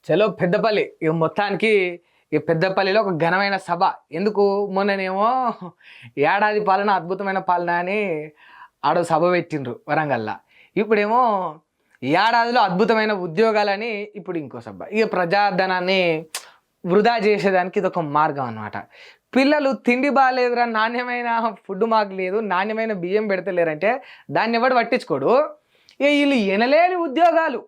చలో పెద్దపల్లి ఇక మొత్తానికి ఈ పెద్దపల్లిలో ఒక ఘనమైన సభ. ఎందుకు మొన్ననేమో ఏడాది పాలన అద్భుతమైన పాలన అని ఆడ సభ పెట్టిండ్రు వరంగల్లా. ఇప్పుడేమో ఏడాదిలో అద్భుతమైన ఉద్యోగాలని ఇప్పుడు ఇంకో సభ. ఇక ప్రజాధనాన్ని వృధా చేసేదానికి ఇది ఒక మార్గం అన్నమాట. పిల్లలు తిండి బాగాలేదురా, నాణ్యమైన ఫుడ్ మాకు లేదు, నాణ్యమైన బియ్యం పెడతలేరంటే దాన్ని ఎవడు పట్టించుకోడు. ఇక వీళ్ళు ఎనలేని ఉద్యోగాలు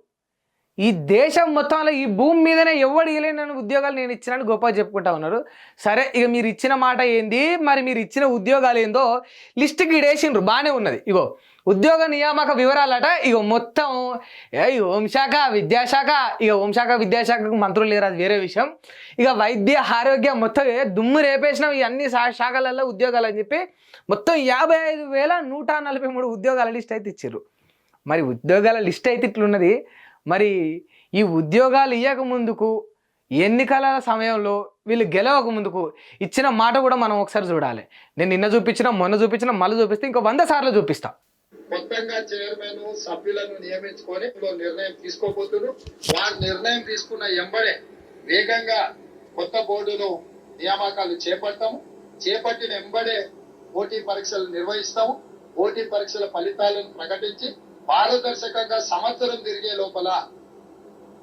ఈ దేశం మొత్తంలో ఈ భూమి మీదనే ఎవడు ఇవ్వలేని ఉద్యోగాలు నేను ఇచ్చినని గొప్పగా చెప్పుకుంటా ఉన్నారు. సరే, ఇక మీరు ఇచ్చిన మాట ఏంది, మరి మీరు ఇచ్చిన ఉద్యోగాలు ఏందో లిస్టుకి ఇడేసిండ్రు, బాగానే ఉన్నది. ఇగో ఉద్యోగ నియామక వివరాలట. ఇగో మొత్తం హోంశాఖ, విద్యాశాఖ. ఇక హోంశాఖ విద్యాశాఖకు మంత్రులు లేరు, అది వేరే విషయం. ఇక వైద్య ఆరోగ్యం మొత్తం దుమ్ము రేపేసినాం ఈ అన్ని శాఖలలో ఉద్యోగాలు అని చెప్పి మొత్తం 55,143 ఉద్యోగాల లిస్ట్ అయితే ఇచ్చారు. మరి ఉద్యోగాల లిస్ట్ అయితే ఇట్లున్నది. మరి ఈ ఉద్యోగాలు ఇవ్వక ముందుకు, ఎన్నికల సమయంలో వీళ్ళు గెలవక ముందుకు ఇచ్చిన మాట కూడా మనం ఒకసారి చూడాలి. నేను నిన్న చూపించిన, మొన్న చూపించిన, మళ్ళీ చూపిస్తే ఇంకో 100 సార్లు చూపిస్తా. కొత్తగా చైర్మన్ సభ్యులను నియమించుకొని నిర్ణయం తీసుకోబోతున్నారు. వారు నిర్ణయం తీసుకున్న ఎంబడే వేగంగా కొత్త బోర్డును నియామకాలు చేపట్టిన ఎంబడే పోటీ పరీక్షలు నిర్వహిస్తాము. పోటీ పరీక్షల ఫలితాలను ప్రకటించి పారదర్శకంగా సంవత్సరం తిరిగే లోపల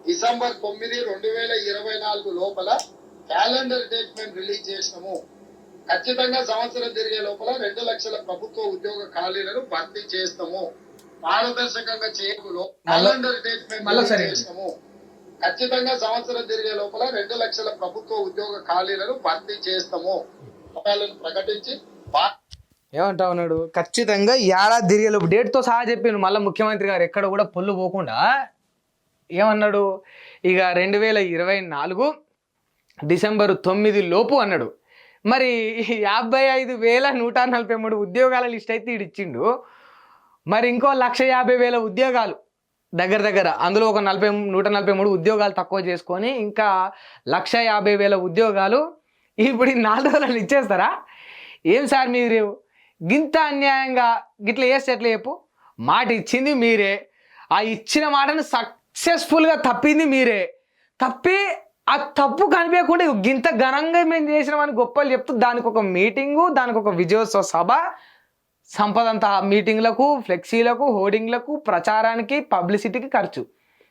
డిసెంబర్ 9, 2024 లోపల క్యాలెండర్ డేట్ మేము రిలీజ్ చేసినాము. ఖచ్చితంగా సంవత్సరం తిరిగే లోపల 2 లక్షల ప్రభుత్వ ఉద్యోగ ఖాళీలను భర్తీ చేస్తాము. పారదర్శకంగా చేయకులో క్యాలెండర్ డేట్ మేము రిలీజ్ చేసినాము. ఖచ్చితంగా సంవత్సరం తిరిగే లోపల 2 లక్షల ప్రభుత్వ ఉద్యోగ ఖాళీలను భర్తీ చేస్తాము ప్రకటించి ఏమంటా ఉన్నాడు, ఖచ్చితంగా ఏడాది తిరిగేలోపు డేట్తో సహా చెప్పిండు. మళ్ళీ ముఖ్యమంత్రి గారు ఎక్కడ కూడా పొల్లు పోకుండా ఏమన్నాడు, ఇక 2024 డిసెంబర్ 9 లోపు అన్నాడు. మరి 55,143 ఉద్యోగాల లిస్ట్ అయితే ఇచ్చిండు. మరి ఇంకో 150,000 ఉద్యోగాలు దగ్గర అందులో ఒక 143 ఉద్యోగాలు తక్కువ చేసుకొని ఇంకా 150,000 ఉద్యోగాలు ఇప్పుడు 4 రోజులు ఇచ్చేస్తారా? ఏం సార్ మీరు గింత అన్యాయంగా గిట్ల చేస్తే ఎట్లా చెప్పు? మాట ఇచ్చింది మీరే, ఆ ఇచ్చిన మాటను సక్సెస్ఫుల్గా తప్పింది మీరే. తప్పి ఆ తప్పు కనిపించకుండా గింత ఘనంగా మేము చేసినామని గొప్పలు చెప్తూ దానికి ఒక మీటింగు, దానికి ఒక విజయోత్సవ సభ, సంపదంతా మీటింగ్లకు, ఫ్లెక్సీలకు, హోర్డింగ్లకు, ప్రచారానికి, పబ్లిసిటీకి ఖర్చు.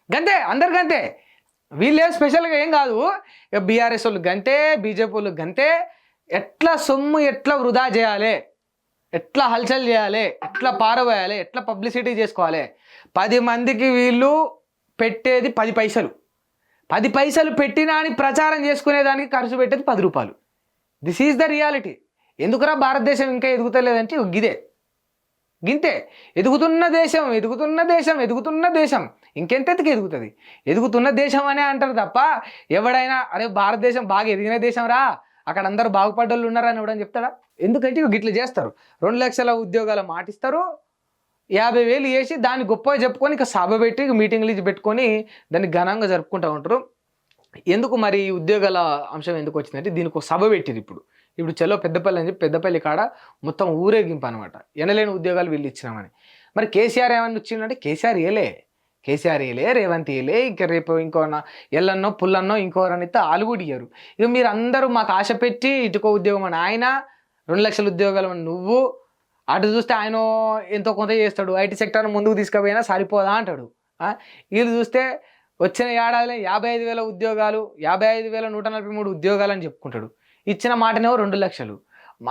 గంతే, అందరికంతే. వీళ్ళే స్పెషల్గా ఏం కాదు. ఇక బీఆర్ఎస్ వాళ్ళు గంతే, బీజేపీ వాళ్ళు గంతే. ఎట్లా సొమ్ము ఎట్లా వృధా చేయాలి, ఎట్లా హల్చల్ చేయాలి, ఎట్లా పారవేయాలి, ఎట్లా పబ్లిసిటీ చేసుకోవాలి. 10 మందికి వీళ్ళు పెట్టేది 10 పైసలు. 10 పైసలు పెట్టినా అని ప్రచారం చేసుకునేదానికి ఖర్చు పెట్టేది 10 రూపాయలు. This is the reality. ఎందుకురా భారతదేశం ఇంకా ఎదుగుతలేదంటే గింతే. ఎదుగుతున్న దేశం ఇంకెంతకి ఎదుగుతుంది? ఎదుగుతున్న దేశం అనే అంటారు తప్ప ఎవడైనా అరే భారతదేశం బాగా ఎదిగిన దేశం రా, అక్కడ అందరూ బాగుపడ్డోళ్ళు ఉన్నారని ఎవడని చెప్తాడా? ఎందుకంటే గిట్ల చేస్తారు. 2 లక్షల ఉద్యోగాలు మాటిస్తారు, 50,000 చేసి దాన్ని గొప్పగా చెప్పుకొని ఇక సభ పెట్టి మీటింగ్లు పెట్టుకొని దాన్ని ఘనంగా జరుపుకుంటూ ఉంటారు. ఎందుకు మరి ఈ ఉద్యోగాల అంశం ఎందుకు వచ్చిందంటే దీనికి ఒక సభ పెట్టింది. ఇప్పుడు చలో పెద్దపల్లి అని చెప్పి పెద్దపల్లి కాడ మొత్తం ఊరేగింపు అనమాట. ఎనలేని ఉద్యోగాలు వీళ్ళు ఇచ్చినామని. మరి కేసీఆర్ ఏమన్నా వచ్చిందంటే కేసీఆర్ ఏలే, రేవంత్ ఏలే, ఇంకా రేపు ఇంకో ఎల్లన్నో పుల్లన్నో ఇంకోరనిస్తే ఆలుగుడి ఇయ్యరు. ఇక మీరు అందరూ మాకు ఆశ పెట్టి ఇటుకో ఉద్యోగం అని ఆయన, 2 లక్షల ఉద్యోగాలు అని నువ్వు, అటు చూస్తే ఆయన ఎంతో కొంత చేస్తాడు, ఐటీ సెక్టర్ ముందుకు తీసుకుపోయినా సరిపోదా అంటాడు. వీళ్ళు చూస్తే వచ్చిన ఏడాదిలో 55,000 ఉద్యోగాలు, 55,143 ఉద్యోగాలు అని చెప్పుకుంటాడు. ఇచ్చిన మాటనేమో 2 లక్షలు.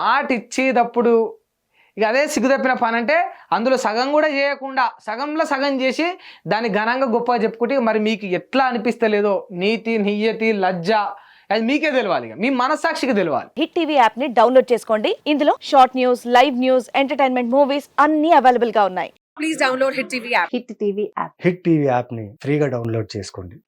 మాట ఇచ్చేటప్పుడు ఇక అదే సిగ్గుతప్పిన పని. అంటే అందులో సగం కూడా చేయకుండా సగంలో సగం చేసి దాన్ని ఘనంగా గొప్పగా చెప్పుకుంటే మరి మీకు ఎట్లా అనిపిస్తలేదో నీతి, నియ్యతి, లజ్జ అది మీకే తెలవాలి, మీ మనస్సాక్షికి తెలవాలి. హిట్ టీవీ యాప్ ని డౌన్లోడ్ చేసుకోండి. ఇందులో short news, live news, entertainment movies అన్ని అవైలబుల్ గా ఉన్నాయి. Please download hit TV app. Hit TV యాప్ని ఫ్రీగా డౌన్లోడ్ చేసుకోండి.